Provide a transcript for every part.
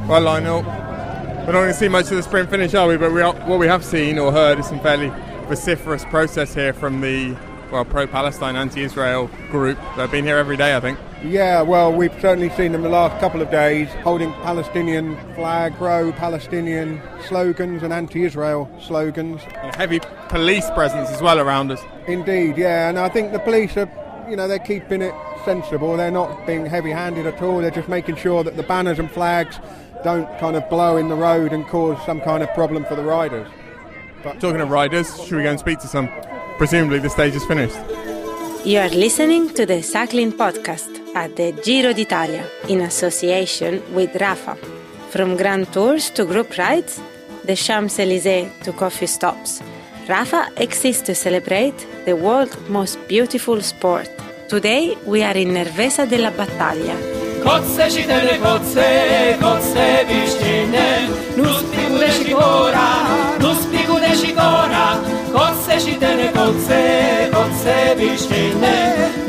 Well, Lionel, we're not going to see much of the sprint finish, are we? But what we have seen or heard is some fairly vociferous protest here from the pro-Palestine, anti-Israel group. They've been here every day, I think. Yeah, well, we've certainly seen them the last couple of days holding Palestinian flag, pro-Palestinian slogans and anti-Israel slogans. And a heavy police presence as well around us. Indeed, yeah, and I think the police are, they're keeping it sensible. They're not being heavy-handed at all. They're just making sure that the banners and flags don't kind of blow in the road and cause some kind of problem for the riders. But talking of riders, should we go and speak to some? Presumably the stage is finished. You are listening to the Cycling Podcast at the Giro d'Italia in association with Rafa. From grand tours to group rides, the Champs-Élysées to coffee stops, Rafa exists to celebrate the world's most beautiful sport. Today we are in Nervesa della Battaglia. Kotze čitene kotze, kotze vištine, nus pigude šikora, nus pigude šikora. Kotze čitene kotze, kotze vištine,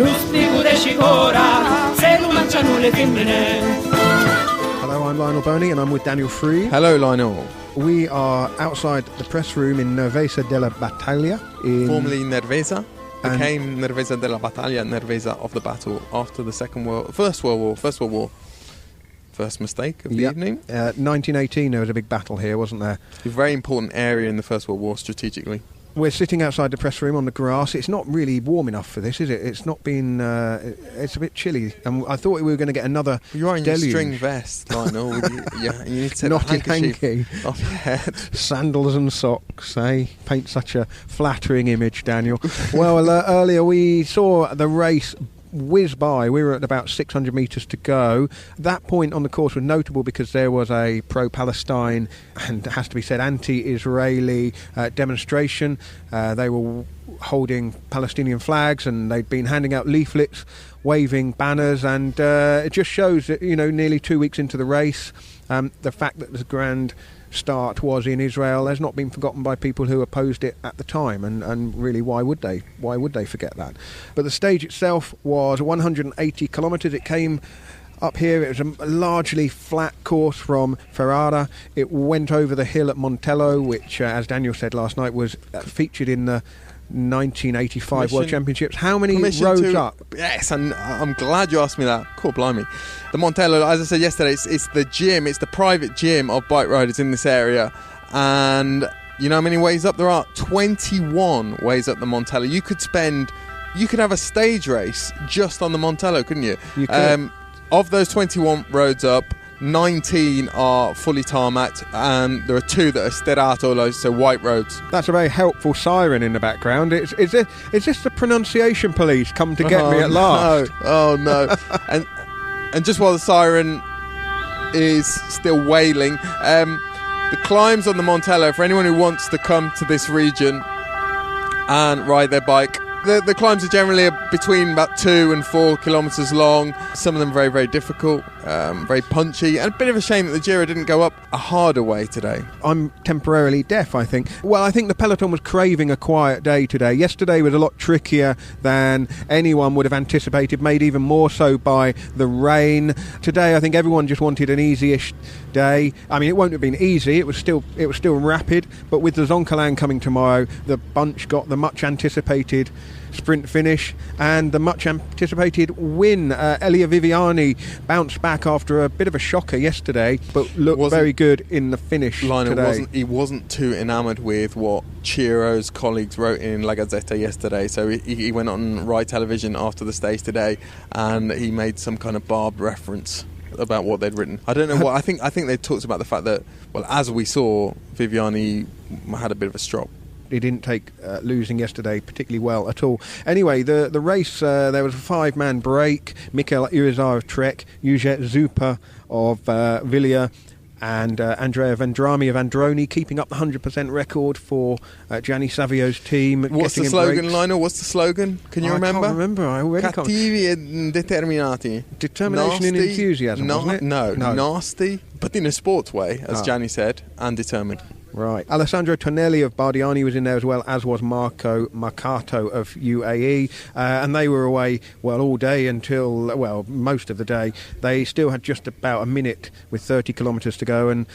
nus pigude šikora, selu mančanu le femmine. Hello, I'm Lionel Birnie and I'm with Daniel Friebe. Hello, Lionel. We are outside the press room in Nervesa della Battaglia. Formerly Nervesa. Became Nervesa della Battaglia, Nervesa of the battle after the First World War. First mistake of the evening. 1918, there was a big battle here, wasn't there? A very important area in the First World War strategically. We're sitting outside the press room on the grass. It's not really warm enough for this, is it? It's not been... it's a bit chilly. And I thought we were going to get another You're wearing deluge. Your string vest, Lionel. You need to take Naughty the handkerchief hanky. off your head. Sandals and socks, eh? Paint such a flattering image, Daniel. Well, earlier we saw the race whiz by. We were at about 600 metres to go. That point on the course was notable because there was a pro-Palestine and, it has to be said, anti-Israeli demonstration. They were holding Palestinian flags and they'd been handing out leaflets, waving banners, and it just shows that, nearly 2 weeks into the race, the fact that the grand start was in Israel has not been forgotten by people who opposed it at the time, and really, why would they forget that? But the stage itself was 180 kilometres. It came up here. It was a largely flat course from Ferrara. It went over the hill at Montello, which, as Daniel said last night, was featured in the 1985 World Championships. How many roads up? Yes, and I'm glad you asked me that. Cool, blimey. The Montello, as I said yesterday, it's the gym, it's the private gym of bike riders in this area. And you know how many ways up there are? 21 ways up the Montello. You could have a stage race just on the Montello, couldn't you? You could. Of those 21 roads up, 19 are fully tarmacked, and there are 2 that are sterato, so white roads. That's a very helpful siren in the background. Is this the pronunciation police come to get me at last? Oh no! and just while the siren is still wailing, the climbs on the Montello, for anyone who wants to come to this region and ride their bike, the climbs are generally between about 2 and 4 kilometres long. Some of them very, very difficult, very punchy, and a bit of a shame that the Giro didn't go up a harder way today. I'm temporarily deaf, I think. Well, I think the peloton was craving a quiet day today. Yesterday was a lot trickier than anyone would have anticipated, made even more so by the rain. Today, I think everyone just wanted an easy-ish day. I mean, it won't have been easy. It was still rapid, but with the Zoncolan coming tomorrow, the bunch got the much-anticipated sprint finish and the much anticipated win. Elia Viviani bounced back after a bit of a shocker yesterday, but looked very good in the finish today. He wasn't too enamoured with what Ciro's colleagues wrote in La Gazzetta yesterday, so he went on Rai Television after the stage today and he made some kind of barbed reference about what they'd written. I don't know what. I think they talked about the fact that, well, as we saw, Viviani had a bit of a strop. He didn't take losing yesterday particularly well at all. Anyway, the race, there was a 5-man break. Mikel Irizar of Trek, Eugène Zupa of Villiers, and Andrea Vendrami of Androni keeping up the 100% record for Gianni Savio's team. What's the slogan, Lionel? What's the slogan? Can you remember? I can't remember. I already can't. Cattivi e determinati. Determination and enthusiasm, wasn't it? No, nasty, but in a sports way, as Gianni said, and determined. Right. Alessandro Tonelli of Bardiani was in there as well, as was Marco Mercato of UAE. And they were away, all day until, most of the day. They still had just about a minute with 30 kilometres to go, and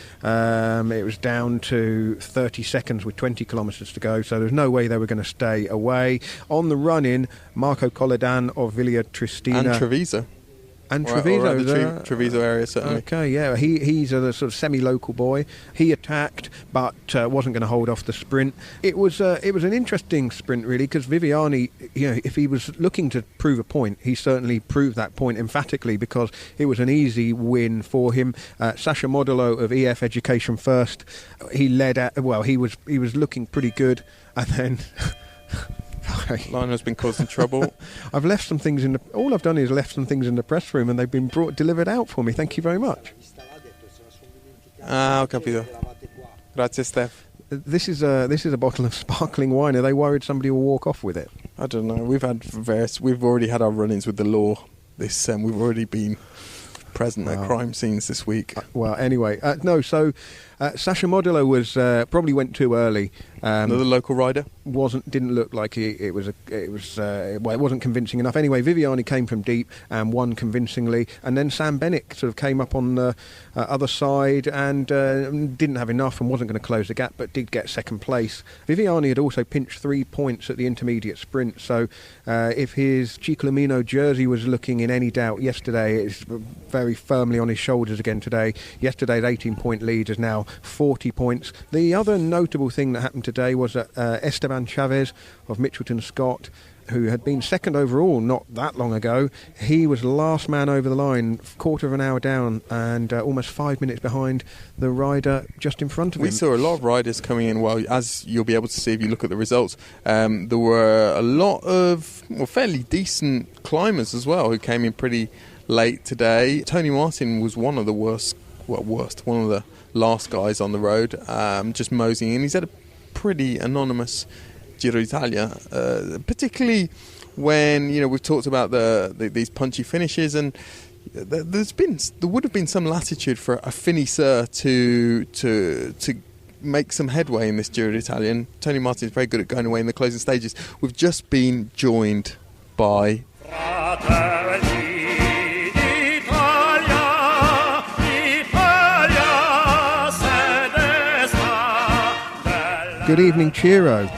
it was down to 30 seconds with 20 kilometres to go, so there's no way they were going to stay away. On the run-in, Marco Colledan of Villa Tristina. And Treviso. And Treviso, or the Treviso area, certainly. Okay, yeah, he's a sort of semi-local boy. He attacked, but wasn't going to hold off the sprint. It was an interesting sprint, really, because Viviani, if he was looking to prove a point, he certainly proved that point emphatically, because it was an easy win for him. Sasha Modolo of EF Education First, he led at, he was looking pretty good, and then. Lionel's been causing trouble. I've left some things all I've done is left some things in the press room, and they've been delivered out for me. Thank you very much. Ho capito. Grazie, Steph. This is a bottle of sparkling wine. Are they worried somebody will walk off with it? I don't know. We've already had our run-ins with the law. We've already been present at crime scenes this week. Anyway, Sasha Modolo was probably went too early. Another local rider didn't look like it wasn't convincing enough. Anyway, Viviani came from deep and won convincingly, and then Sam Bennett sort of came up on the other side and didn't have enough and wasn't going to close the gap, but did get second place. Viviani had also pinched 3 points at the intermediate sprint, so if his Ciclamino jersey was looking in any doubt yesterday, it's very firmly on his shoulders again today. Yesterday's 18-point lead is now 40 points. The other notable thing that happened today was that Esteban Chavez of Mitchelton-Scott, who had been second overall not that long ago, he was the last man over the line, quarter of an hour down, and almost 5 minutes behind the rider just in front of him. We saw a lot of riders coming in. Well, as you'll be able to see if you look at the results, there were a lot of fairly decent climbers as well who came in pretty late today. Tony Martin was one of the one of the last guys on the road, just moseying in. He's had a pretty anonymous Giro d'Italia, particularly when we've talked about these punchy finishes, and there would have been some latitude for a finisseur to make some headway in this Giro d'Italia. And Tony Martin is very good at going away in the closing stages. We've just been joined by Good evening, Ciro.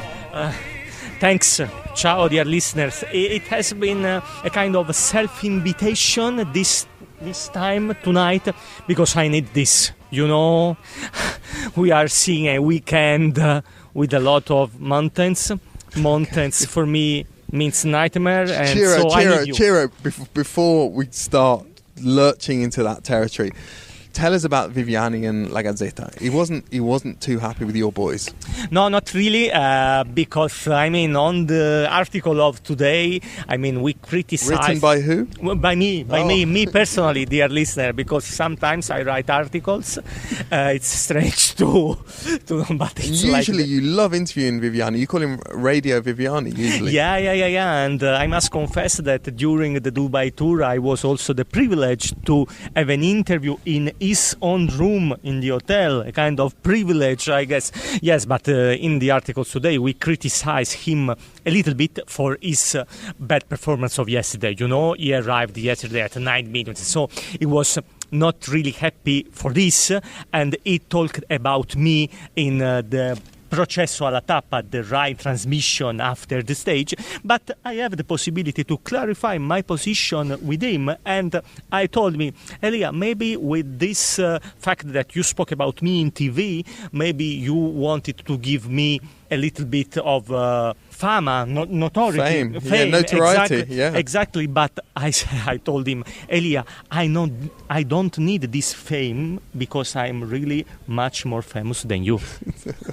Thanks. Ciao, dear listeners. It has been a kind of self-invitation this time, tonight, because I need this. We are seeing a weekend with a lot of mountains. Mountains for me means nightmare, and Ciro, I need you. Ciro, before we start lurching into that territory, tell us about Viviani and La Gazzetta. He wasn't too happy with your boys. No, not really, because on the article of today, we criticized. Written by who? By me personally, dear listener, because sometimes I write articles. It's strange to but it's usually you love interviewing Viviani. You call him Radio Viviani usually. Yeah. And I must confess that during the Dubai tour, I was also the privilege to have an interview in his own room in the hotel, a kind of privilege, I guess. Yes, but in the articles today, we criticize him a little bit for his bad performance of yesterday. He arrived yesterday at 9 minutes, so he was not really happy for this, and he talked about me in the processo alla tappa, the right transmission after the stage, but I have the possibility to clarify my position with him, and I told me, Elia, maybe with this fact that you spoke about me in TV, maybe you wanted to give me a little bit of fama, notoriety, fame, notoriety, exactly. But I told him, Elia, I don't need this fame because I'm really much more famous than you.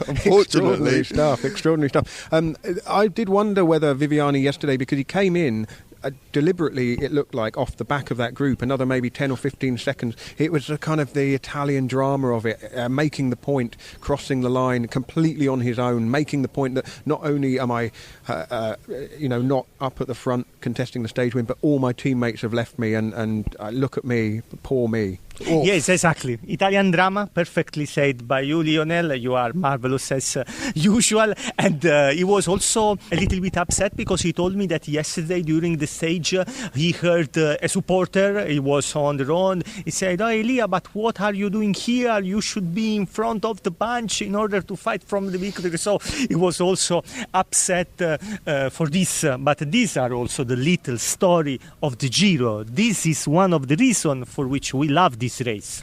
Unfortunately, extraordinary stuff. I did wonder whether Viviani yesterday, because he came in deliberately, it looked like, off the back of that group, another maybe 10 or 15 seconds. It was a kind of the Italian drama of it, making the point, crossing the line completely on his own, making the point that not only am I, not up at the front contesting the stage win, but all my teammates have left me, and look at me, poor me. Oh. Yes, exactly. Italian drama, perfectly said by you, Lionel. You are marvelous as usual. And he was also a little bit upset because he told me that yesterday during the stage he heard a supporter. He was on the road. He said, "Oh, Elia, but what are you doing here? You should be in front of the bunch in order to fight from the victory." So he was also upset for this. But these are also the little story of the Giro. This is one of the reasons for which we love this race.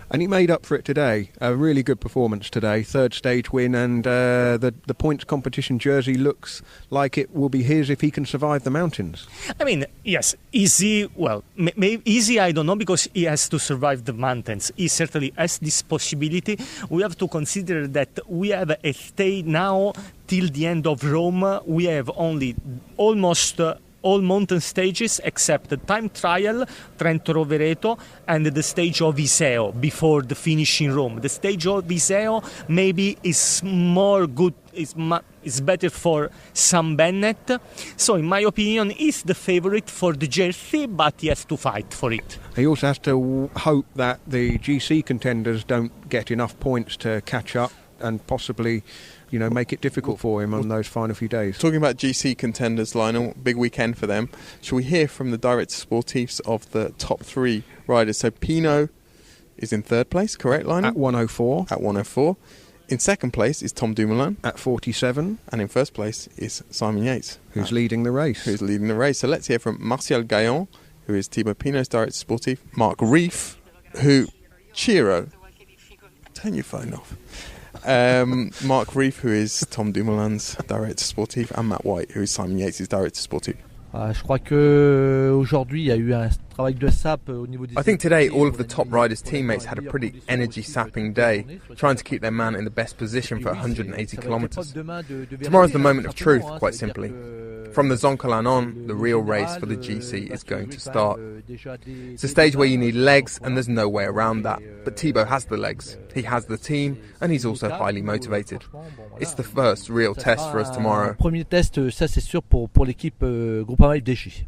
And he made up for it today. A really good performance today. Third stage win, and the points competition jersey looks like it will be his if he can survive the mountains. I mean, yes, easy. Well, maybe easy, I don't know, because he has to survive the mountains. He certainly has this possibility. We have to consider that we have a stay now till the end of Rome. We have only almost all mountain stages except the time trial, Trento Rovereto, and the stage of Iseo before the finish in Rome. The stage of Iseo maybe is more good, is better for Sam Bennett. So in my opinion, he's the favorite for the jersey, but he has to fight for it. He also has to hope that the GC contenders don't get enough points to catch up and possibly, make it difficult for him on those final few days. Talking about GC contenders, Lionel, big weekend for them. Shall we hear from the director sportifs of the top three riders? So Pinot is in third place, correct, Lionel? At 104. At 104. In second place is Tom Dumoulin. At 47. And in first place is Simon Yates. Who's leading the race. So let's hear from Marcel Gayant, who is Thibaut Pinot's director sportif, Marc Reef, who... Ciro. Turn your phone off. Marc Reef, who is Tom Dumoulin's director sportif, and Matt White, who is Simon Yates' director sportif. I think today all of the top riders' teammates had a pretty energy-sapping day, trying to keep their man in the best position for 180 kilometres. Tomorrow's the moment of truth, quite simply. From the Zoncolan on, the real race for the GC is going to start. It's a stage where you need legs, and there's no way around that. But Thibaut has the legs, he has the team, and he's also highly motivated. It's the first real test for us tomorrow. Premier test, ça c'est sûr pour l'équipe Groupama-FDJ.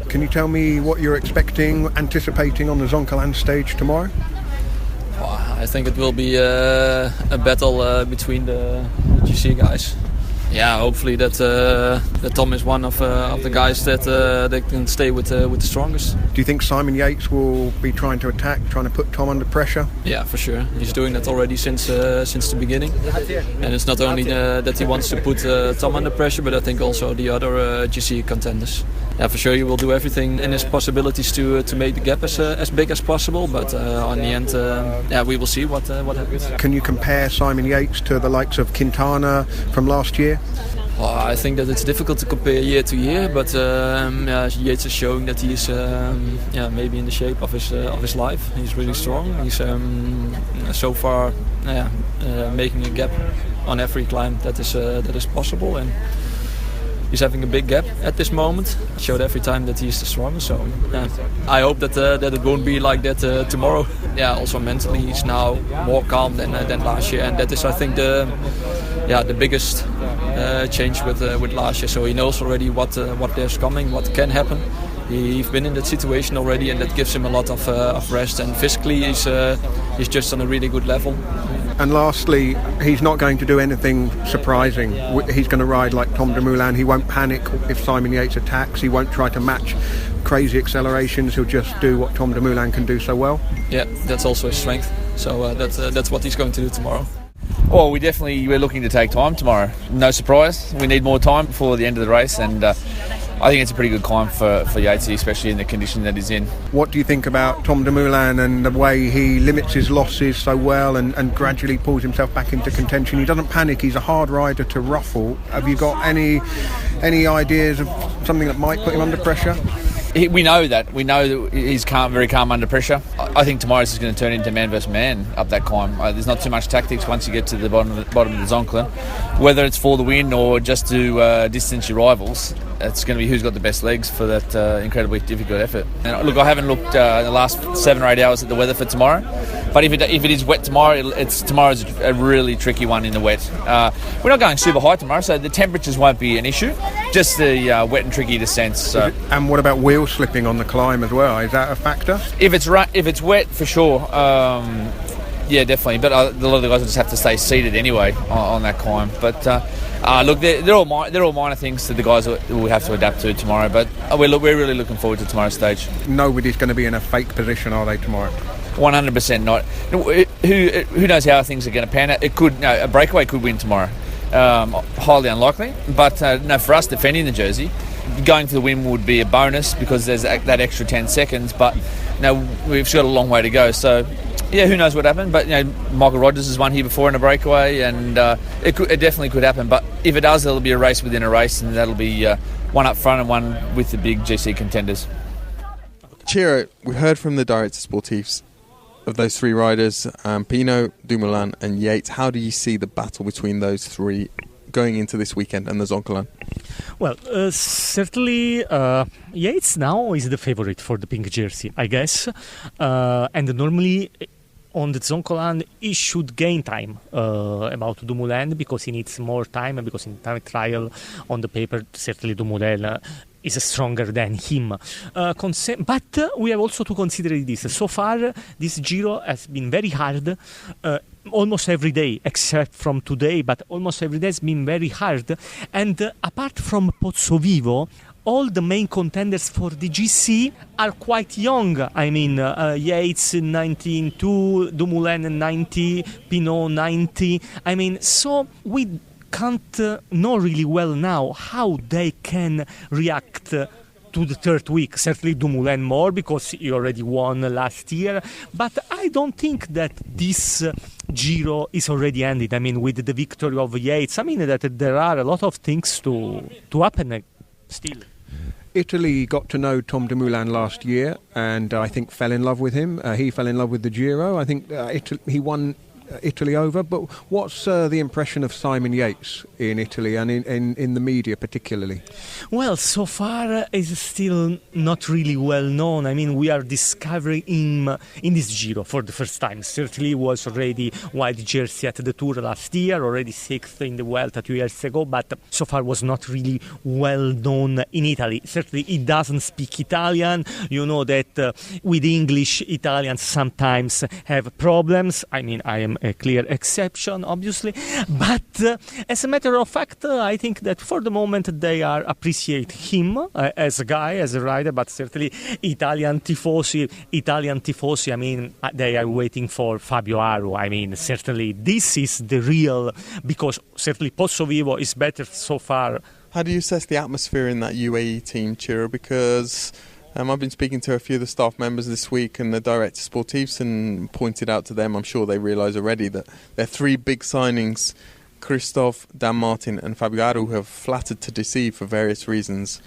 Can you tell me what you're anticipating on the Zoncolan stage tomorrow? I think it will be a battle between the GC guys. Yeah, hopefully that Tom is one of the guys that can stay with the strongest. Do you think Simon Yates will be trying to attack, trying to put Tom under pressure? Yeah, for sure. He's doing that already since the beginning. And it's not only that he wants to put Tom under pressure, but I think also the other GC contenders. Yeah, for sure he will do everything in his possibilities to make the gap as big as possible. But on the end, we will see what happens. Can you compare Simon Yates to the likes of Quintana from last year? Well, I think that it's difficult to compare year to year, but Yates is showing that he's maybe in the shape of his life. He's really strong. He's so far making a gap on every climb that is possible, and he's having a big gap at this moment. Showed every time that he's the strongest. So I hope that it won't be like that tomorrow. Yeah, also mentally he's now more calm than last year, and that is I think the biggest change with last year. So he knows already what there's coming, what can happen. He's been in that situation already, and that gives him a lot of rest. And physically, he's just on a really good level. And lastly, he's not going to do anything surprising. He's going to ride like Tom Dumoulin. He won't panic if Simon Yates attacks. He won't try to match crazy accelerations. He'll just do what Tom Dumoulin can do so well. Yeah, that's also his strength. So that's what he's going to do tomorrow. Well, we're looking to take time tomorrow. No surprise. We need more time before the end of the race, and I think it's a pretty good climb for Yates, especially in the condition that he's in. What do you think about Tom Dumoulin and the way he limits his losses so well and gradually pulls himself back into contention? He doesn't panic. He's a hard rider to ruffle. Have you got any ideas of something that might put him under pressure? We know that he's very calm under pressure. I think tomorrow's is going to turn into man versus man up that climb. There's not too much tactics once you get to the bottom of the Zoncolan. Whether it's for the win or just to distance your rivals, it's going to be who's got the best legs for that incredibly difficult effort. And look, I haven't looked in the last 7 or 8 hours at the weather for tomorrow, but if it is wet tomorrow, tomorrow's a really tricky one in the wet. We're not going super high tomorrow, so the temperatures won't be an issue, just the wet and tricky descents. So. And what about wheel slipping on the climb as well? Is that a factor? If it's wet, for sure. Yeah, definitely. But a lot of the guys will just have to stay seated anyway on that climb. But look, they're all minor things that the guys will have to adapt to tomorrow. But we're really looking forward to tomorrow's stage. Nobody's going to be in a fake position, are they, tomorrow? 100% not. Who knows how things are going to pan out? A breakaway could win tomorrow. Highly unlikely. But no, for us defending the jersey, going for the win would be a bonus because there's that extra 10 seconds. But no, we've got a long way to go. So. Yeah, who knows what happened, but Michael Rogers has won here before in a breakaway, and it definitely could happen. But if it does, there'll be a race within a race, and that'll be one up front and one with the big GC contenders. Ciro, we heard from the director sportifs of those three riders, Pinot, Dumoulin and Yates. How do you see the battle between those three going into this weekend and the Zoncolan? Well, certainly Yates now is the favorite for the pink jersey, I guess, and normally on the Zoncolan he should gain time about Dumoulin because he needs more time, and because in time trial on the paper certainly Dumoulin is stronger than him. But we have also to consider this. So far, this Giro has been very hard. Almost every day, except from today, but almost every day has been very hard. And apart from Pozzovivo, all the main contenders for the GC are quite young. I mean, Yates 19.2, Dumoulin 90, Pinot 90. I mean, so we can't know really well now how they can react to the third week. Certainly Dumoulin more because he already won last year, but I don't think that this Giro is already ended. I mean, with the victory of Yates, I mean that there are a lot of things to happen still. Italy got to know Tom Dumoulin last year, and I think fell in love with him. He fell in love with the Giro. I think he won Italy over. But what's the impression of Simon Yates in Italy and in the media particularly? Well, so far is still not really well known. I mean, we are discovering him in this Giro for the first time. Certainly was already white jersey at the Tour last year, already sixth in the Vuelta 2 years ago, but so far was not really well known in Italy. Certainly he doesn't speak Italian. You know that with English, Italians sometimes have problems. I mean, I am a clear exception, obviously. But as a matter of fact, I think that for the moment they are appreciate him as a guy, as a rider, but certainly Italian tifosi, I mean, they are waiting for Fabio Aru. I mean, certainly this is the real, because certainly Pozzovivo is better so far. How do you assess the atmosphere in that UAE team, Ciro? Because I've been speaking to a few of the staff members this week and the director sportifs and pointed out to them, I'm sure they realise already, that their three big signings, Christophe, Dan Martin and Fabio Aru, have flattered to deceive for various reasons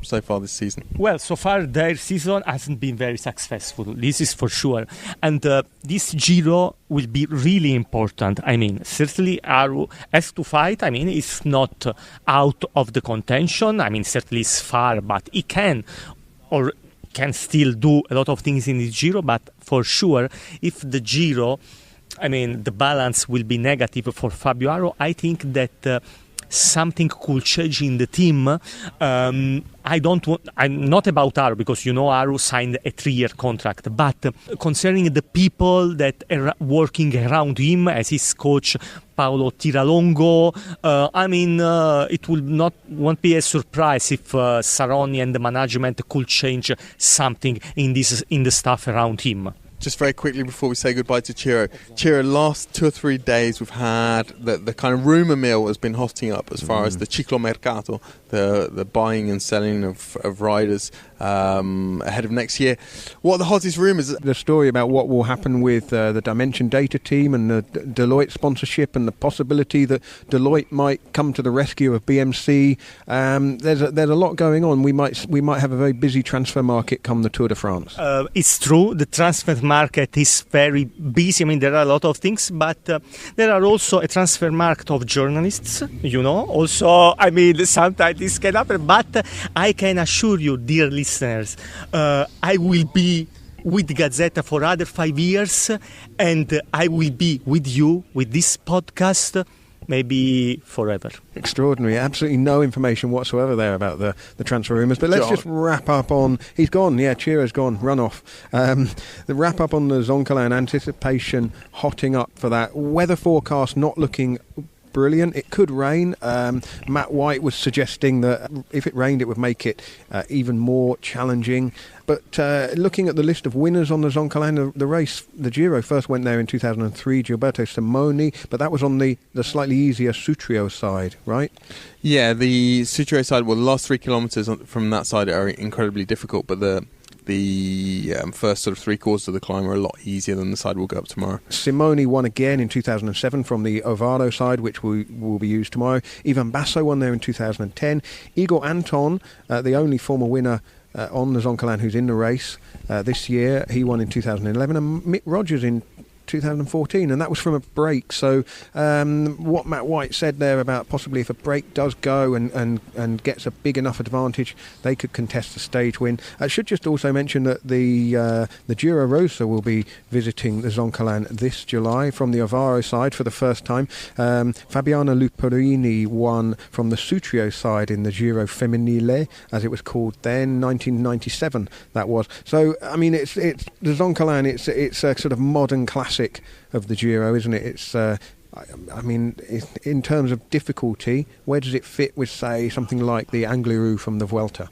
so far this season. Well, so far their season hasn't been very successful, this is for sure. And this Giro will be really important. I mean, certainly Aru has to fight. I mean, it's not out of the contention. I mean, certainly it's far, but he can still do a lot of things in the Giro, but for sure, if the Giro, I mean, the balance will be negative for Fabio Aru, I think that something could change in the team. I'm not about Aru, because Aru signed a 3-year contract, but concerning the people that are working around him as his coach Paolo Tiralongo, I mean, it won't be a surprise if Saronni and the management could change something in the staff around him. Just very quickly before we say goodbye to Ciro. Ciro, last 2 or 3 days we've had the kind of rumour mill has been hotting up as far as the ciclomercato, the buying and selling of riders ahead of next year. What are the hottest rumours? The story about what will happen with the Dimension Data team and the Deloitte sponsorship, and the possibility that Deloitte might come to the rescue of BMC. There's a lot going on. We might have a very busy transfer market come the Tour de France. It's true. The transfer market is very busy. I mean, there are a lot of things, but there are also a transfer market of journalists. Also, I mean, sometimes this can happen. But I can assure you, dear listeners, I will be with Gazzetta for other 5 years, and I will be with you with this podcast maybe forever. Extraordinary. Absolutely no information whatsoever there about the transfer rumours. But let's just wrap up on... He's gone. Yeah, Ciro's gone. Run off. The wrap up on the Zoncolan, anticipation hotting up for that. Weather forecast not looking brilliant. It could rain. Matt White was suggesting that if it rained, it would make it even more challenging. But looking at the list of winners on the Zoncolan, the race, the Giro first went there in 2003, Gilberto Simoni, but that was on the slightly easier Sutrio side, right? Yeah, the Sutrio side, well, the last 3 kilometres from that side are incredibly difficult, but the first sort of 3/4 of the climb are a lot easier than the side we'll go up tomorrow. Simoni won again in 2007 from the Ovado side, which will be used tomorrow. Ivan Basso won there in 2010. Igor Anton, the only former winner on the Zoncolan who's in the race this year, he won in 2011, and Mick Rogers in 2014, and that was from a break. So what Matt White said there about possibly if a break does go and gets a big enough advantage, they could contest the stage win. I should just also mention that the Giro Rosa will be visiting the Zoncolan this July from the Ovaro side for the first time. Fabiana Luperini won from the Sutrio side in the Giro Femminile, as it was called then, 1997 that was. So I mean, it's the Zoncolan, it's a sort of modern classic of the Giro, isn't it? It's I mean, in terms of difficulty, where does it fit with, say, something like the Angliru from the Vuelta?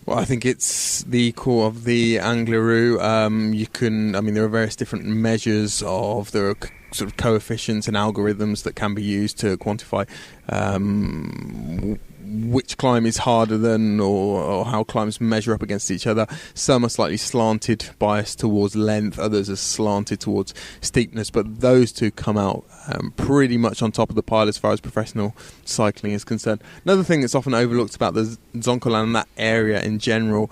Well, I think it's the core of the Angliru. There are various different measures of the sort of coefficients and algorithms that can be used to quantify which climb is harder than, or how climbs measure up against each other. Some are slightly slanted, biased towards length, others are slanted towards steepness, but those two come out pretty much on top of the pile as far as professional cycling is concerned. Another thing that's often overlooked about the Zoncolan and that area in general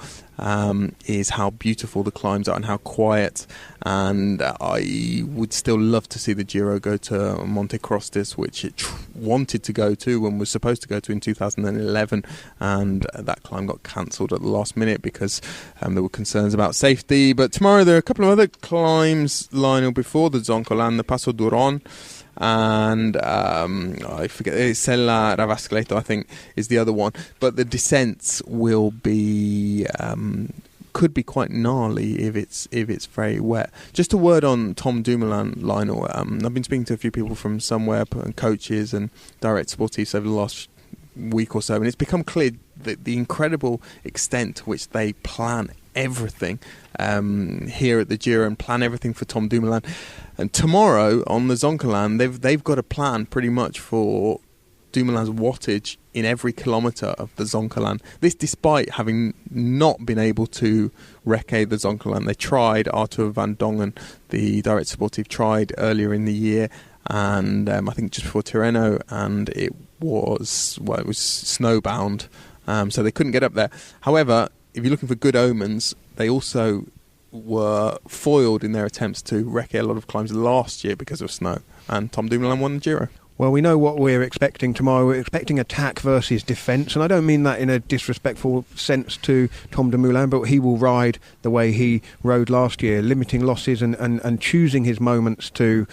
is how beautiful the climbs are and how quiet, and I would still love to see the Giro go to Monte Crostis, which it wanted to go to and was supposed to go to in 2011, and that climb got cancelled at the last minute because there were concerns about safety. But tomorrow there are a couple of other climbs, Lionel, before the Zoncolan, the Passo d'Uron, and I forget, Sella Ravascaleto I think is the other one, but the descents will be could be quite gnarly if it's very wet. Just a word on Tom Dumoulin, Lionel. I've been speaking to a few people from Sunweb and coaches and direct sportifs over the last week or so, and it's become clear that the incredible extent to which they plan everything here at the Giro and plan everything for Tom Dumoulin. And tomorrow on the Zoncolan, they've got a plan pretty much for Dumoulin's wattage in every kilometre of the Zoncolan. This despite having not been able to recce the Zoncolan. They tried, Arthur van Dongen, the direct sportif, tried earlier in the year, and I think just before Tirreno, and it was snowbound, so they couldn't get up there. However, if you're looking for good omens, they also were foiled in their attempts to recce a lot of climbs last year because of snow, and Tom Dumoulin won the Giro. Well, we know what we're expecting tomorrow. We're expecting attack versus defence, and I don't mean that in a disrespectful sense to Tom Dumoulin, but he will ride the way he rode last year, limiting losses and choosing his moments to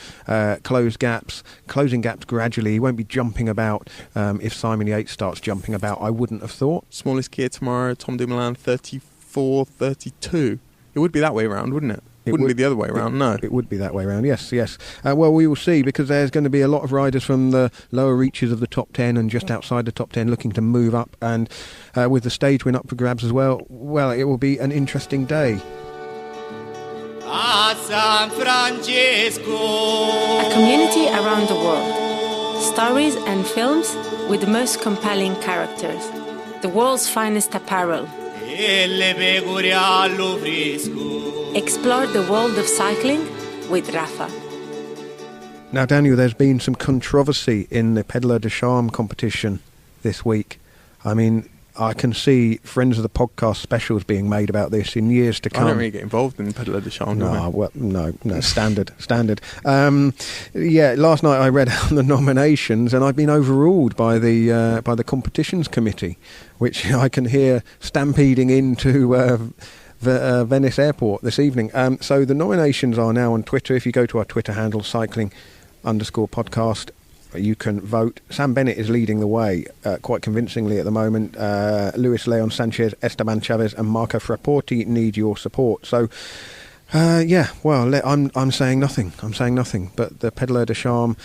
closing gaps gradually. He won't be jumping about if Simon Yates starts jumping about, I wouldn't have thought. Smallest gear tomorrow, Tom Dumoulin 34-32. It would be that way around, wouldn't it? It wouldn't be the other way around, no. It would be that way around, yes. Well, we will see, because there's going to be a lot of riders from the lower reaches of the top 10 and just outside the top 10 looking to move up, and with the stage win up for grabs as well, it will be an interesting day. A community around the world. Stories and films with the most compelling characters. The world's finest apparel. Explore the world of cycling with Rafa. Now, Daniel, there's been some controversy in the Pedaleur de Charme competition this week. I mean, I can see Friends of the Podcast specials being made about this in years to come. I don't really get involved in Pedalo de Champs. No, standard. Last night I read out the nominations, and I've been overruled by the competitions committee, which I can hear stampeding into Venice Airport this evening. So the nominations are now on Twitter. If you go to our Twitter handle, cycling_podcast, you can vote. Sam Bennett is leading the way quite convincingly at the moment. Luis Leon Sanchez, Esteban Chavez and Marco Frapporti need your support. So, I'm saying nothing. But the Pedalo de Champs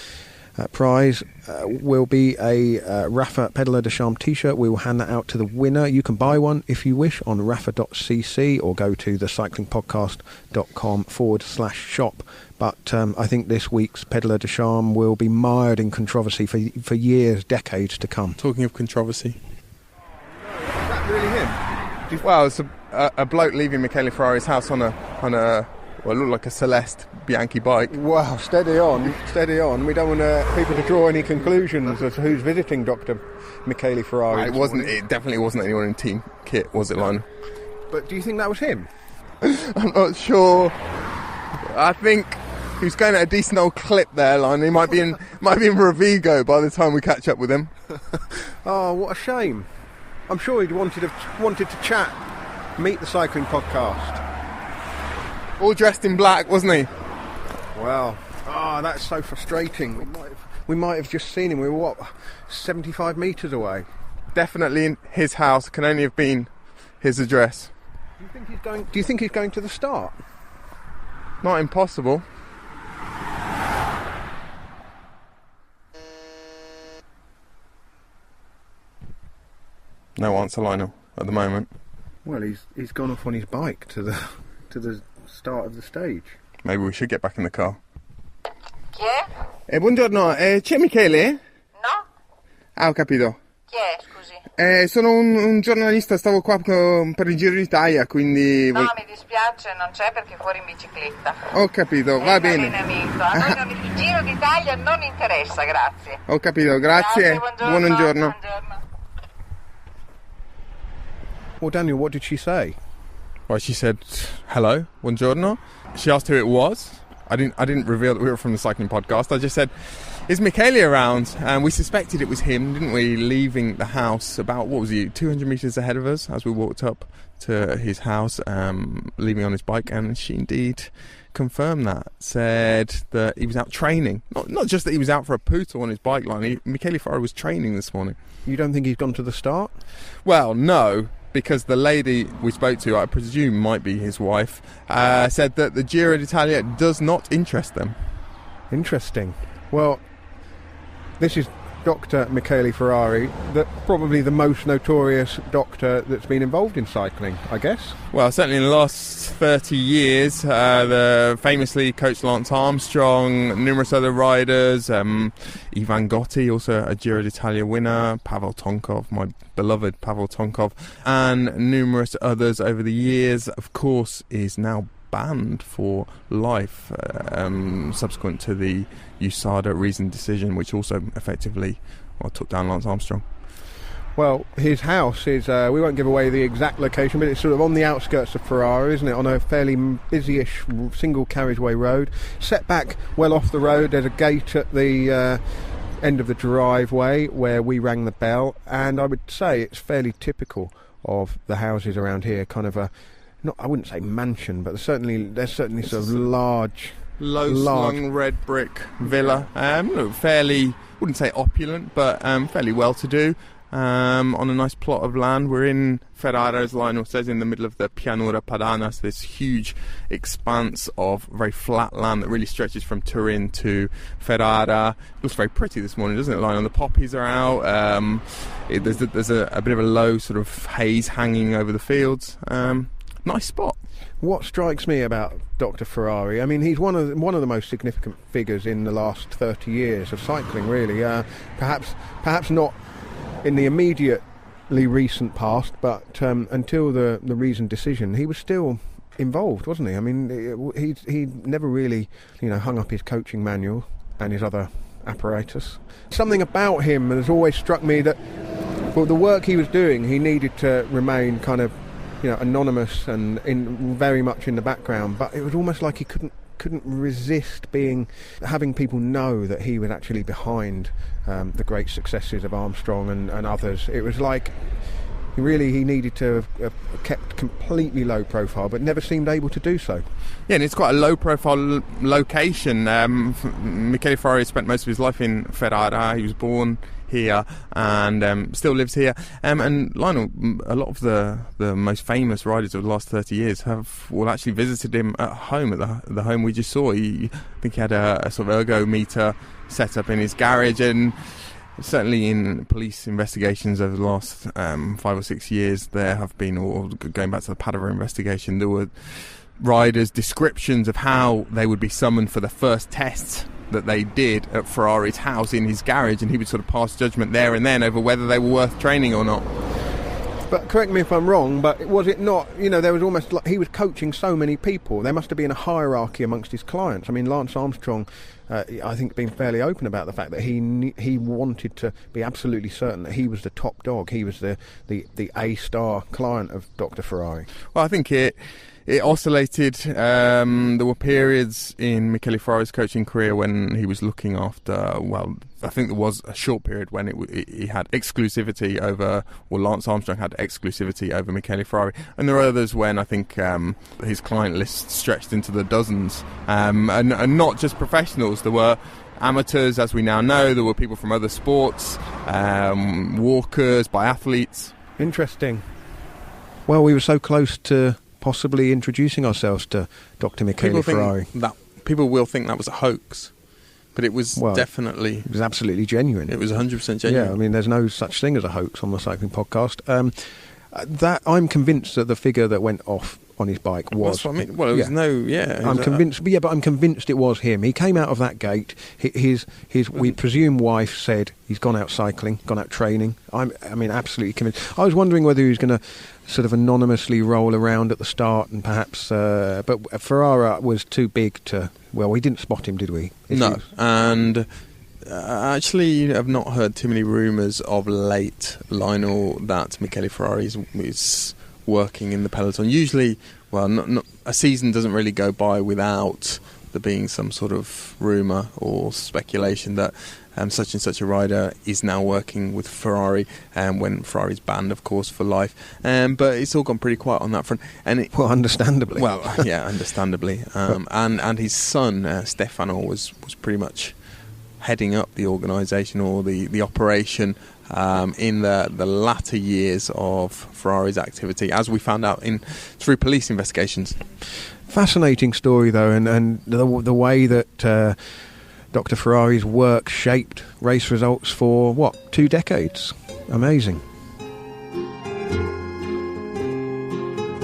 prize will be a Rafa Pedalo de Champs t-shirt. We will hand that out to the winner. You can buy one if you wish on rafa.cc or go to thecyclingpodcast.com/shop. But I think this week's Pedalo de Champs will be mired in controversy for years, decades to come. Talking of controversy. Is that really him? Well, it's a bloke leaving Michele Ferrari's house on a it looked like a Celeste Bianchi bike. Wow, steady on. We don't want people to draw any conclusions as to who's visiting Dr. Michele Ferrari. It definitely wasn't anyone in team kit, was it, Lionel? But do you think that was him? I'm not sure. I think he was going at a decent old clip there, Lionel. He might be in Rovigo by the time we catch up with him. Oh, what a shame. I'm sure he'd wanted to chat, meet the cycling podcast. All dressed in black, wasn't he? Well, that's so frustrating. We might have just seen him. We were 75 metres away. Definitely in his house. Can only have been his address. Do you think he's going to the start? Not impossible. No answer, Lionel, at the moment. Well, he's gone off on his bike to the start of the stage. Maybe we should get back in the car. Chi è? Buongiorno, c'è Michele? No? Ah, ho capito. Chi è, scusi? Sono un giornalista, stavo qua per il Giro d'Italia, quindi... No, mi dispiace, non c'è perché è fuori in bicicletta. Ho capito, va bene. A noi il Giro d'Italia non interessa, grazie. Ho capito, grazie. Buongiorno. Well, Daniel, what did she say? Well, she said, hello, buongiorno. She asked who it was. I didn't reveal that we were from the cycling podcast. I just said, is Michele around? And we suspected it was him, didn't we? Leaving the house about, 200 metres ahead of us as we walked up to his house, leaving on his bike. And she indeed confirmed that. Said that he was out training. Not just that he was out for a pootle on his bike line. Michele Ferrari was training this morning. You don't think he's gone to the start? Well, no. Because the lady we spoke to, I presume might be his wife, said that the Giro d'Italia does not interest them. Interesting. Well, this is Dr. Michele Ferrari, probably the most notorious doctor that's been involved in cycling, I guess. Well, certainly in the last 30 years, the famously coached Lance Armstrong, numerous other riders, Ivan Gotti, also a Giro d'Italia winner, Pavel Tonkov, my beloved Pavel Tonkov, and numerous others over the years. Of course, is now banned for life subsequent to the USADA reasoned decision, which also effectively took down Lance Armstrong. Well, his house is, we won't give away the exact location, but it's sort of on the outskirts of Ferrara, isn't it, on a fairly busy-ish single carriageway road, set back well off the road. There's a gate at the end of the driveway where we rang the bell, and I would say it's fairly typical of the houses around here, kind of a, I wouldn't say mansion, but there's certainly sort of large, low-slung red brick villa. Fairly, wouldn't say opulent, but fairly well-to-do. On a nice plot of land. We're in Ferrara, as Lionel says, in the middle of the Pianura Padana, so this huge expanse of very flat land that really stretches from Turin to Ferrara. It looks very pretty this morning, doesn't it, Lionel? The poppies are out. There's a bit of a low sort of haze hanging over the fields. Nice spot. What strikes me about Dr. Ferrari, I mean, he's one of the most significant figures in the last 30 years of cycling, really. Perhaps not in the immediately recent past, but until the reasoned decision, he was still involved, wasn't he? I mean, he never really, hung up his coaching manual and his other apparatus. Something about him has always struck me that Well, the work he was doing, he needed to remain kind of, anonymous and very much in the background. But it was almost like he couldn't resist having people know that he was actually behind the great successes of Armstrong and others. It was like he needed to have kept completely low profile, but never seemed able to do so. Yeah, and it's quite a low profile location. Michele Ferrari spent most of his life in Ferrara. He was born here and still lives here. And Lionel, a lot of the most famous riders of the last 30 years have actually visited him at home, at the home we just saw. I think he had a sort of ergometer set up in his garage, and certainly in police investigations over the last 5 or 6 years, there have been, or going back to the Padova investigation, there were riders' descriptions of how they would be summoned for the first tests that they did at Ferrari's house in his garage, and he would sort of pass judgment there and then over whether they were worth training or not. But correct me if I'm wrong, but was it not, there was almost like he was coaching so many people. There must have been a hierarchy amongst his clients. I mean, Lance Armstrong, I think, being fairly open about the fact that he wanted to be absolutely certain that he was the top dog. He was the A-star client of Dr. Ferrari. Well, I think it oscillated. There were periods in Michele Ferrari's coaching career when he was looking after, I think there was a short period when he had exclusivity over, or Lance Armstrong had exclusivity over Michele Ferrari. And there were others when I think his client list stretched into the dozens. And not just professionals. There were amateurs, as we now know. There were people from other sports, walkers, biathletes. Interesting. Well, we were so close to possibly introducing ourselves to Dr. Michele Ferrari. People will think that was a hoax, but it was definitely... It was absolutely genuine. It was 100% genuine. Yeah, I mean, there's no such thing as a hoax on the cycling podcast. I'm convinced that the figure that went off on his bike was... Well, it was I'm convinced, but I'm convinced it was him. He came out of that gate. His we presume wife said he's gone out cycling, gone out training. I mean, absolutely convinced. I was wondering whether he was going to sort of anonymously roll around at the start and perhaps... but Ferrara was too big to... Well, we didn't spot him, did we? No, and... actually, I've not heard too many rumours of late, Lionel, that Michele Ferrari is working in the peloton. Usually, not a season doesn't really go by without there being some sort of rumour or speculation that such and such a rider is now working with Ferrari, when Ferrari's banned, of course, for life. But it's all gone pretty quiet on that front. And understandably. Well, yeah, understandably. And his son, Stefano, was pretty much heading up the organisation or the operation in the latter years of Ferrari's activity, as we found out through police investigations. Fascinating story, though, and the way that Dr. Ferrari's work shaped race results for 2 decades. Amazing.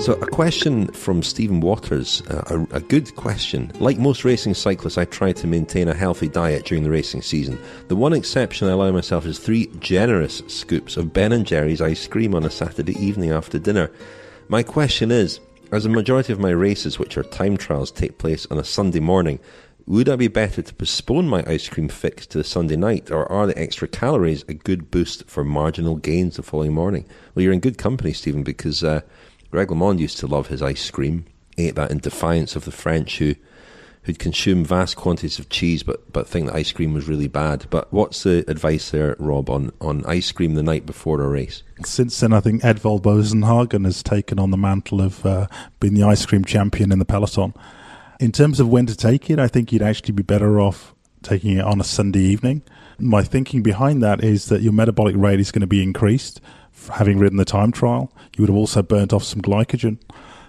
So a question from Stephen Waters, a good question. Like most racing cyclists, I try to maintain a healthy diet during the racing season. The one exception I allow myself is 3 generous scoops of Ben & Jerry's ice cream on a Saturday evening after dinner. My question is, as a majority of my races, which are time trials, take place on a Sunday morning, would I be better to postpone my ice cream fix to the Sunday night, or are the extra calories a good boost for marginal gains the following morning? Well, you're in good company, Stephen, because... Greg LeMond used to love his ice cream, ate that in defiance of the French who'd consume vast quantities of cheese but think that ice cream was really bad. But what's the advice there, Rob, on ice cream the night before a race? Since then, I think Edvald Bosenhagen has taken on the mantle of being the ice cream champion in the peloton. In terms of when to take it, I think you'd actually be better off taking it on a Sunday evening. My thinking behind that is that your metabolic rate is going to be increased. Having ridden the time trial, you would have also burnt off some glycogen.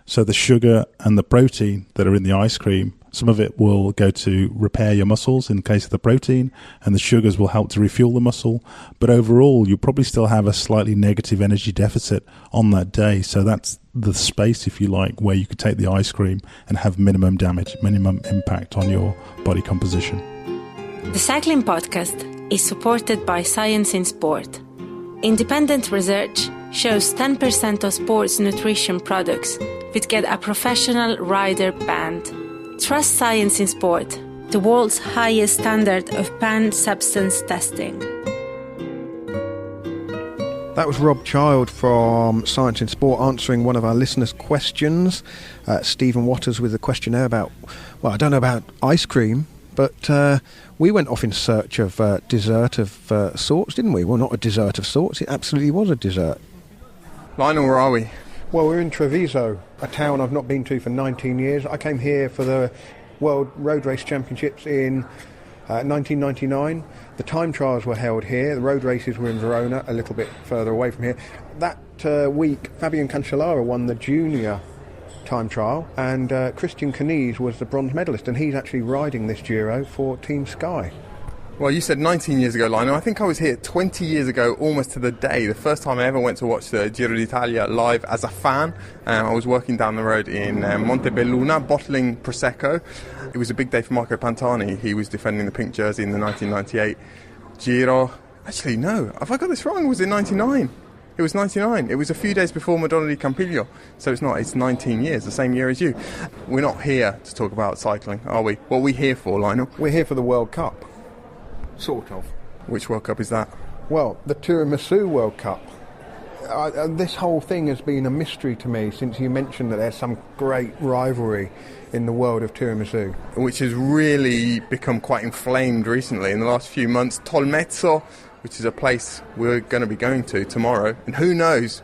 So the sugar and the protein that are in the ice cream, some of it will go to repair your muscles in the case of the protein, and the sugars will help to refuel the muscle. But overall, you probably still have a slightly negative energy deficit on that day. So that's the space, if you like, where you could take the ice cream and have minimum damage, minimum impact on your body composition. The Cycling Podcast is supported by Science in Sport. Independent research shows 10% of sports nutrition products would get a professional rider banned. Trust Science in Sport, the world's highest standard of banned substance testing. That was Rob Child from Science in Sport answering one of our listeners' questions. Stephen Waters with a questionnaire about, well, I don't know about ice cream, but we went off in search of dessert of sorts, didn't we? Well, not a dessert of sorts, it absolutely was a dessert. Lionel, where are we? Well, we're in Treviso, a town I've not been to for 19 years. I came here for the World Road Race Championships in 1999. The time trials were held here. The road races were in Verona, a little bit further away from here. That week, Fabian Cancellara won the junior time trial, and Christian Kanies was the bronze medalist, and he's actually riding this Giro for Team Sky. Well, you said 19 years ago, Lionel. I think I was here 20 years ago, almost to the day. The first time I ever went to watch the Giro d'Italia live as a fan. I was working down the road in Montebelluna, bottling Prosecco. It was a big day for Marco Pantani. He was defending the pink jersey in the 1998 Giro. Actually, no. Have I got this wrong? Was it 99? It was 99. It was a few days before Madonna di Campiglio. So it's not. It's 19 years, the same year as you. We're not here to talk about cycling, are we? What are we here for, Lionel? We're here for the World Cup. Sort of. Which World Cup is that? Well, the Tiramisu World Cup. This whole thing has been a mystery to me since you mentioned that there's some great rivalry in the world of tiramisu. Which has really become quite inflamed recently in the last few months. Tolmezzo, which is a place we're going to be going to tomorrow. And who knows,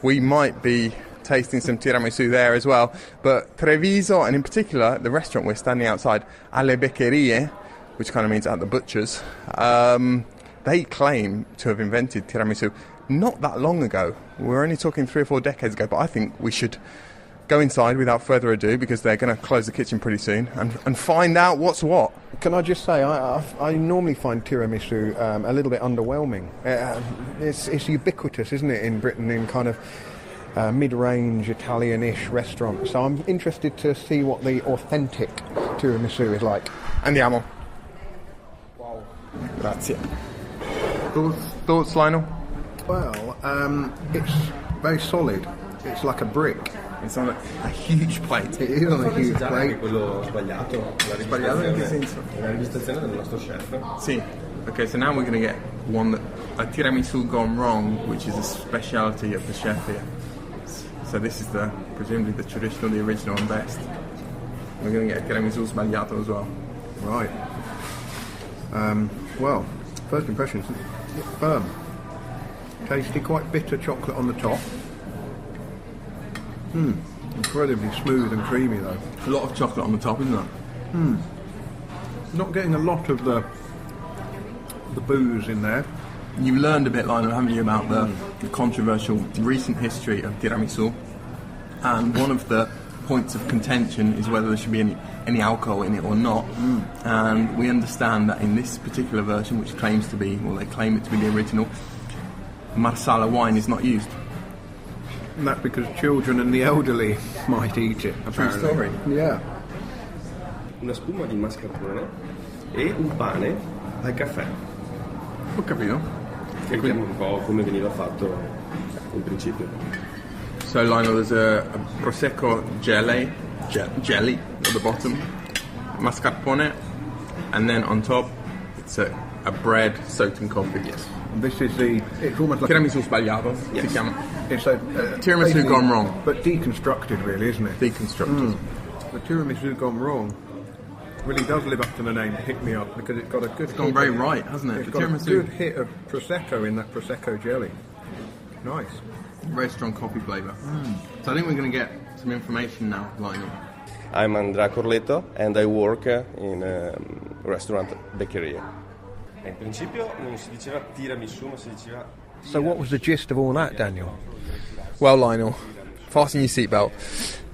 we might be tasting some tiramisu there as well. But Treviso, and in particular, the restaurant we're standing outside, Alle Beccherie, which kind of means at the butchers, they claim to have invented tiramisu not that long ago. We're only talking 3 or 4 decades ago, but I think we should go inside without further ado, because they're going to close the kitchen pretty soon, and find out what's what. Can I just say, I normally find tiramisu a little bit underwhelming. It's ubiquitous, isn't it, in Britain, in kind of mid-range Italian-ish restaurants. So I'm interested to see what the authentic tiramisu is like. Andiamo. Grazie. Thoughts, Lionel? Well, it's very solid. It's like a brick. It's on a huge plate. It is on a huge plate. Sbagliato in che senso? La registrazione del nostro chef. Sì. Okay, so now we're going to get a tiramisu gone wrong, which is a speciality of the chef here. So this is presumably the traditional, the original and best. We're going to get a tiramisu sbagliato as well. Right. Well, first impressions, firm. Tasty, quite bitter chocolate on the top. Incredibly smooth and creamy though. A lot of chocolate on the top, isn't it? Not getting a lot of the booze in there. You learned a bit, Lionel, haven't you, about the controversial recent history of tiramisu, and one of the points of contention is whether there should be any alcohol in it or not. And we understand that in this particular version, which claims to be, well, they claim it to be the original, Marsala wine is not used. And that's because children and the elderly might eat it, apparently. True story. Yeah. Una spuma di mascarpone e un pane al caffè. Ho capito. Vediamo un po' come veniva fatto in principio. So, Lionel, there's a Prosecco jelly at the bottom, mascarpone, and then on top it's a bread soaked in coffee. Yes. This is it's almost like tiramisu sbagliato. Yes. Si chiama. It's a tiramisu gone wrong. But deconstructed, really, isn't it? Deconstructed. The tiramisu gone wrong really does live up to the name Pick Me Up, because it's got a good... It's gone very right, hasn't it? It's the got tiramisu. a good hit of Prosecco in that Prosecco jelly. Nice. Very strong coffee flavour. So I think we're going to get some information now, Lionel. I'm Andrea Corletto and I work in a restaurant Beccheria. In principio non si diceva tiramisù, ma si diceva... So what was the gist of all that, Daniel? Well, Lionel, fasten your seatbelt.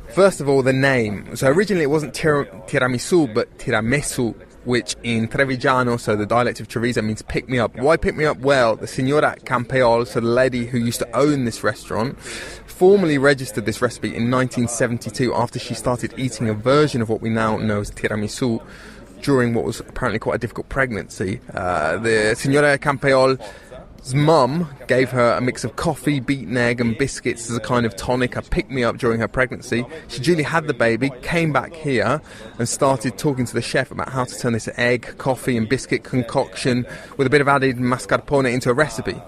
First of all, the name. So originally it wasn't tiramisu, but tiramisu, which in Trevigiano, so the dialect of Treviso, means pick me up. Why pick me up? Well, the Signora Campeol, so the lady who used to own this restaurant, formally registered this recipe in 1972 after she started eating a version of what we now know as tiramisu during what was apparently quite a difficult pregnancy. The Signora Campeol's mum gave her a mix of coffee, beaten egg and biscuits as a kind of tonic, a pick-me-up during her pregnancy. She duly had the baby, came back here and started talking to the chef about how to turn this egg, coffee and biscuit concoction with a bit of added mascarpone into a recipe.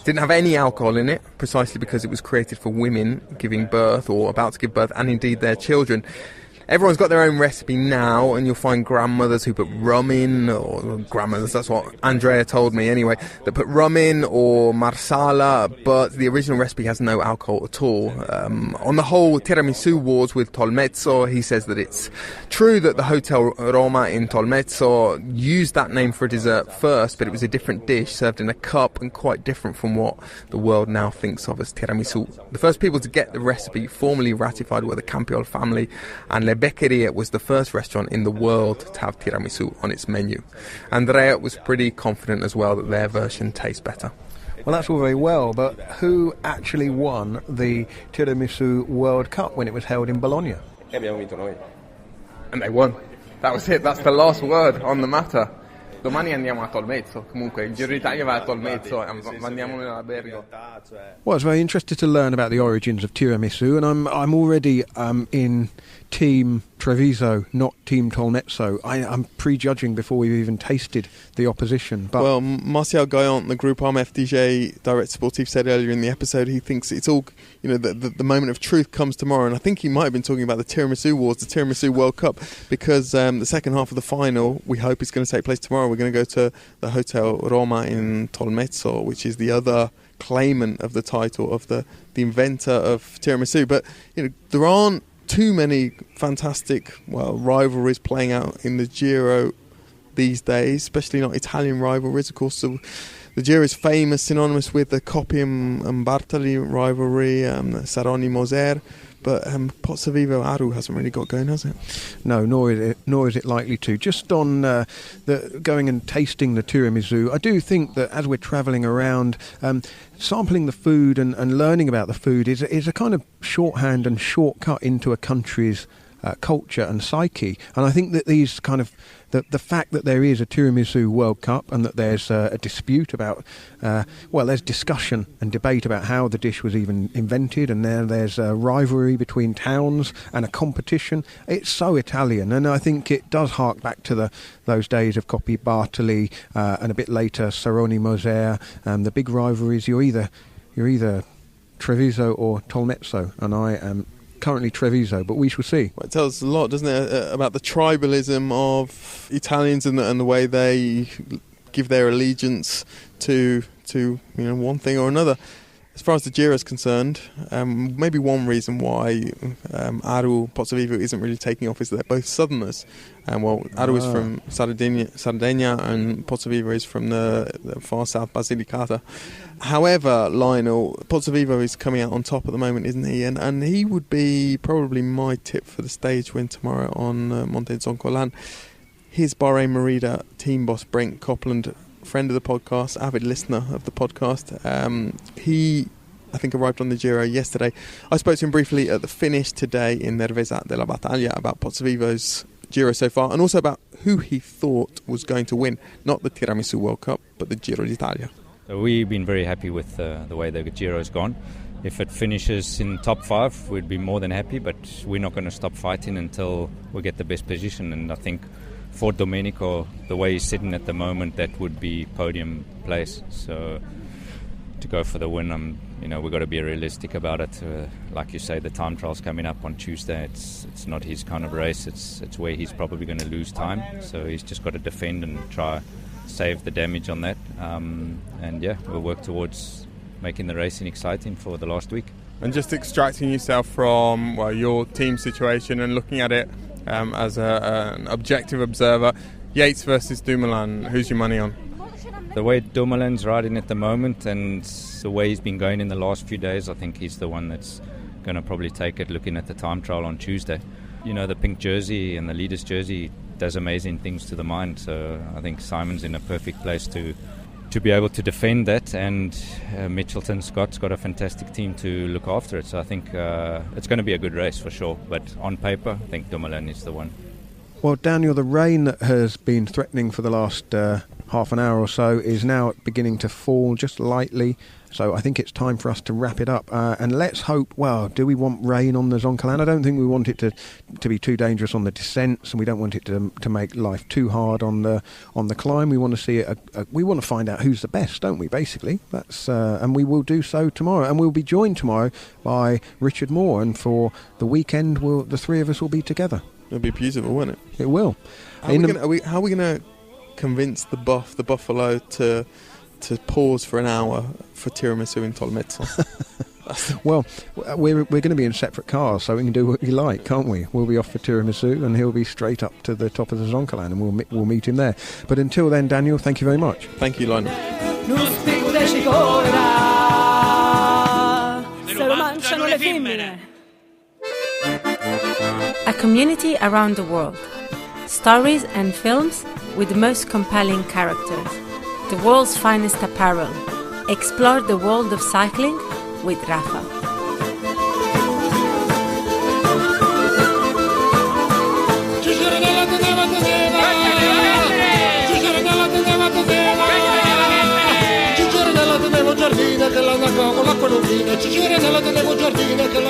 Didn't have any alcohol in it, precisely because it was created for women giving birth or about to give birth, and indeed their children. Everyone's got their own recipe now, and you'll find grandmothers who put rum in, or grandmothers, that's what Andrea told me anyway, that put rum in, or marsala, but the original recipe has no alcohol at all. On the whole tiramisu wars with Tolmezzo, he says that it's true that the Hotel Roma in Tolmezzo used that name for a dessert first, but it was a different dish served in a cup and quite different from what the world now thinks of as tiramisu. The first people to get the recipe formally ratified were the Campiol family, and Le Beccheria was the first restaurant in the world to have tiramisu on its menu. Andrea was pretty confident as well that their version tastes better. Well, that's all very well, but who actually won the Tiramisu World Cup when it was held in Bologna? Abbiamo vinto noi. And they won. That was it. That's the last word on the matter. Domani andiamo a Tolmezzo. Comunque, il Giro d'Italia va a Tolmezzo. Andiamo nell'albergo. Well, I was very interested to learn about the origins of tiramisu, and I'm already in Team Treviso, not Team Tolmezzo. I'm prejudging before we've even tasted the opposition. But well, Martial Gayant, the Groupama-FDJ director sportif, said earlier in the episode he thinks it's all, the moment of truth comes tomorrow, and I think he might have been talking about the Tiramisu Wars, the Tiramisu World Cup, because the second half of the final, we hope, is going to take place tomorrow. We're going to go to the Hotel Roma in Tolmezzo, which is the other claimant of the title of the inventor of tiramisu. But there aren't too many fantastic rivalries playing out in the Giro these days, especially not Italian rivalries. Of course, the Giro is famous, synonymous with the Coppi and Bartali rivalry, Saronni-Moser. But Pozzovivo Aru hasn't really got going, has it? No, nor is it likely to. Just on the going and tasting the tiramisu, I do think that as we're travelling around, sampling the food and learning about the food is a kind of shorthand and shortcut into a country's culture and psyche. And I think that these kind of the fact that there is a Tiramisu World Cup and that there's a dispute about, there's discussion and debate about how the dish was even invented, and there's a rivalry between towns and a competition. It's so Italian, and I think it does hark back to those days of Coppi Bartali and a bit later Saronni-Moser. The big rivalries. You're either Treviso or Tolmezzo, and I am currently Treviso, but we shall see. Well, it tells us a lot, doesn't it, about the tribalism of Italians and the way they give their allegiance to one thing or another. As far as the Giro is concerned, maybe one reason why Aru Pozzovivo isn't really taking off is that they're both southerners. Aru is from Sardinia and Pozzovivo is from the far south Basilicata. However, Lionel, Pozzovivo is coming out on top at the moment, isn't he? And he would be probably my tip for the stage win tomorrow on Monte Zoncolan. His Bahrain Merida team boss, Brent Copland, friend of the podcast, avid listener of the podcast, he, I think, arrived on the Giro yesterday. I spoke to him briefly at the finish today in Nervesa della Battaglia about Pozzovivo's Giro so far, and also about who he thought was going to win, not the Tiramisu World Cup, but the Giro d'Italia. So we've been very happy with the way the Giro has gone. If it finishes in top 5, we'd be more than happy, but we're not going to stop fighting until we get the best position, and I think for Domenico, the way he's sitting at the moment, that would be podium place. So to go for the win, we've got to be realistic about it. Like you say, the time trial's coming up on Tuesday. It's not his kind of race. It's where he's probably going to lose time. So he's just got to defend and try save the damage on that. We'll work towards making the racing exciting for the last week. And just extracting yourself from your team situation and looking at it as an objective observer, Yates versus Dumoulin, who's your money on? The way Dumoulin's riding at the moment and the way he's been going in the last few days, I think he's the one that's going to probably take it, looking at the time trial on Tuesday. The pink jersey and the leader's jersey does amazing things to the mind, so I think Simon's in a perfect place to be able to defend that, and Mitchelton-Scott's got a fantastic team to look after it, so I think it's going to be a good race for sure, but on paper I think Dumoulin is the one. Well, Daniel, the rain that has been threatening for the last half an hour or so is now beginning to fall just lightly. So I think it's time for us to wrap it up. And let's hope, well, do we want rain on the Zoncolan? I don't think we want it to be too dangerous on the descents, and we don't want it to make life too hard on the climb. We want to see it. We want to find out who's the best, don't we, basically? That's and we will do so tomorrow. And we'll be joined tomorrow by Richard Moore. And for the weekend, the three of us will be together. It'll be beautiful, won't it? It will. How are we going to convince the buffalo to pause for an hour for tiramisu in Tolmezzo? Well, we're going to be in separate cars, so we can do what we like, can't we? We'll be off for tiramisu, and he'll be straight up to the top of the Zoncolan, and we'll meet him there. But until then, Daniel, thank you very much. Thank you, Lionel. A community around the world. Stories and films with the most compelling characters. The world's finest apparel. Explore the world of cycling with Rafa. Giardina che la